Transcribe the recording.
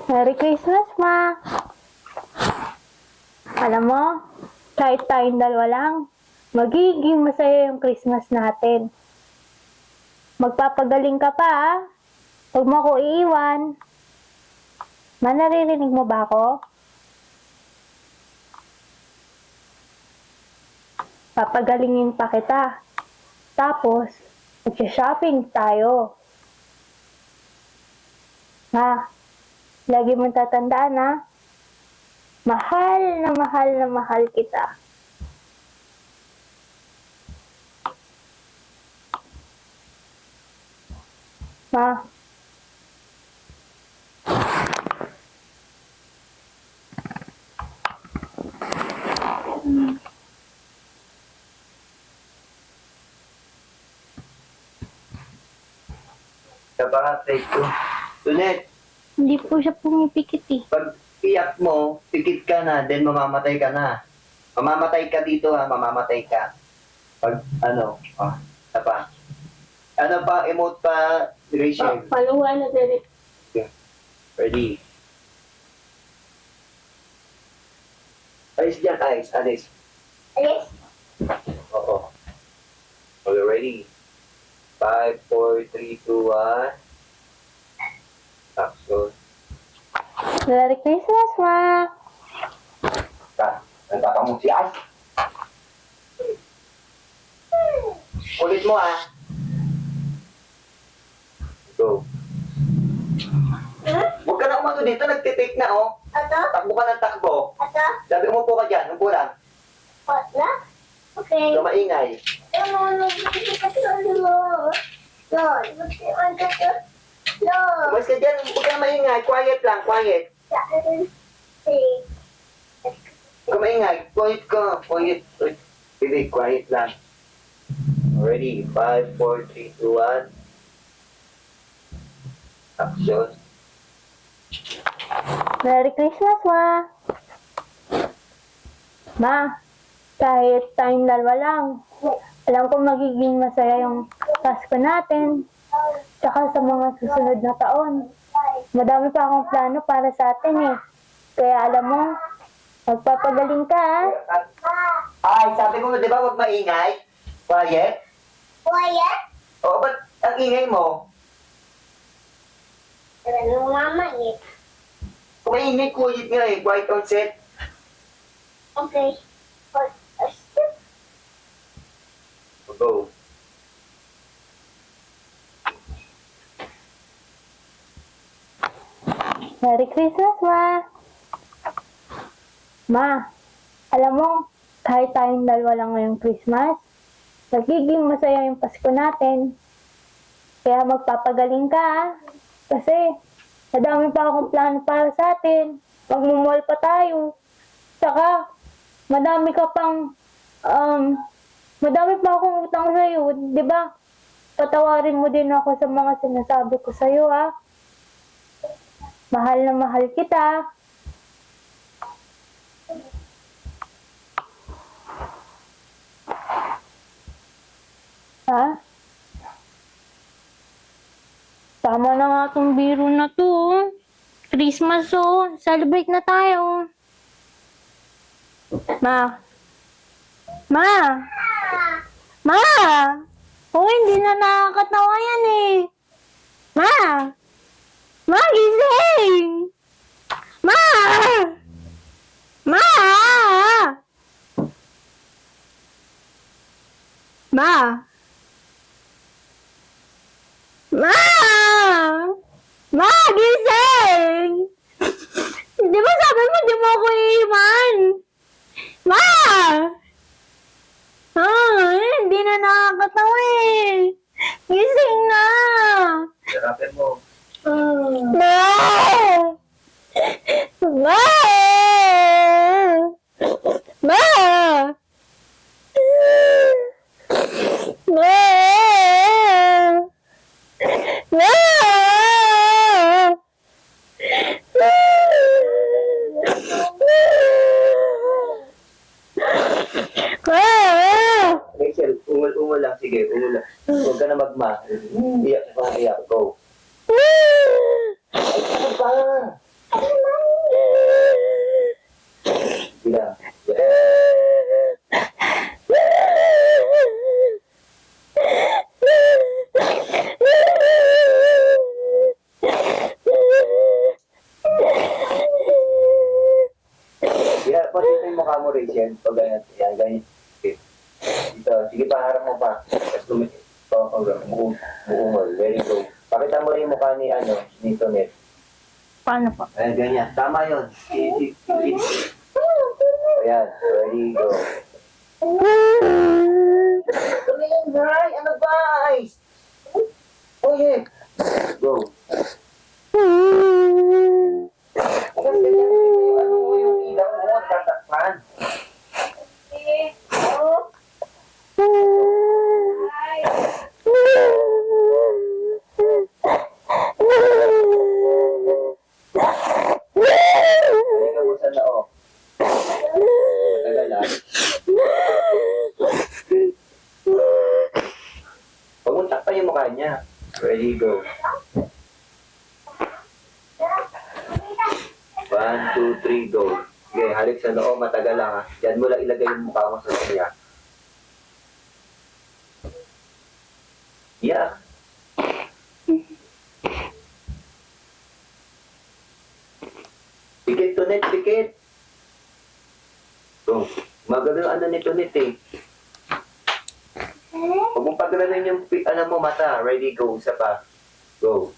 Merry Christmas, Ma! Alam mo, kahit tayong dalawa lang, magiging masaya yung Christmas natin. Magpapagaling ka pa, ah. Huwag mo ako iiwan. Ma, naririnig mo ba ako? Papagalingin pa kita. Tapos, mag-shopping tayo. Ma, lagi mong tatandaan, ha? Mahal na mahal na mahal kita. Ma. Baka take two. Tunet, Hindi po siya pumipikit eh. pag iyak mo, pikit ka na, then mamamatay ka na. Mamamatay ka dito ha, mamamatay ka. Pag isa pa. Ano pa, emote pa, Rachel. Paluwa na direct. Ready? Alis dyan, Alis. Alis? Oo. Okay, ready? 5, 4, 3, 2, 1. Action. Merry Christmas, Ma! Nagtatamong si As. Ulit mo ah. Go. Huwag ka na umano dito, nagtitake na oh. Ato? Takbo ka ng takbo. Ato? Sabi, umupo ka dyan, umupo lang. Wala? Okay. So maingay. Lord, Umayos ka dyan, huwag ka na maingay. Quiet lang, quiet. Huwag ka maingay. Quiet ka, quiet. Baby, quiet lang. Ready? 5, 4, 3, 2, 1. Action. Merry Christmas, Ma! Ma, kahit tayong dalawa lang, alam ko magiging masaya yung Pasko natin. Tsaka sa mga susunod na taon. Madami pa akong plano para sa atin eh. Kaya alam mo, magpapagaling ka ah. Ay, sabi mo, di ba, huwag maingay? Quiet? Quiet? Oo, ba't ang ingay mo? Ano mama eh? Kung maingay, quiet nga eh. Quiet on set. Okay. Go. Merry Christmas, Ma! Ma, alam mo, kahit tayong dalawa lang ngayong Christmas, nagiging masaya yung Pasko natin. Kaya magpapagaling ka ah. Kasi, madami pa akong plano para sa atin. Magmumall pa tayo. Tsaka, madami ka pang, madami pa akong utang sa'yo, di ba? Patawarin mo din ako sa mga sinasabi ko sa'yo ah. Mahal na mahal kita. Ha? Tama na nga tong biro na to. Oh. Christmas oh. Celebrate na tayo. Ma. Ma. Ma. Oh, hindi na nakakatawa yan eh. Ma. Ma, gising! Ma! Ma! Ma! Ma! Ma, gising! Di ba sabi mo di mo ako iiwan? Ma! Hindi na nakakatawa eh. Gising na! Sarapin mo. Ma! Ma! Ma! Ma! Ma! Rachel, ungal lang. Sige, ungal lang. Huwag ka na magma. Iyak ka, iyak. Go. Ay, mo yung mukha mo, Rachel. Pag ganyan, yan, ganyan. Okay. Dito, sige pa, harap mo pa. Tapos buo mo. Very good. Pakita mo rin yung mukha ni, ni Tonet. Paano po? Ayan, ganyan. Tama yun. Ayan, ready, go. Tumingin, Bray! Ano ba? Oh, yeah. Go. Huwag ganyan. Ano mo yung ilang mo, tatakpan. Halika mo sa loob. Matagal, ah. Pumuntak pa yung mukha niya. Ready, go. 1, 2, 3, go. Okay, halik sa loob. Matagal lang, ha. Diyan mo lang ilagay yung mukha mo sa kanya. Yeah. Pikit, Tonet, pikit. Go. Maganda ano ni Tonet, eh. Huwag mong pagalamin yung, mata. Ready, go. Isa pa. Go.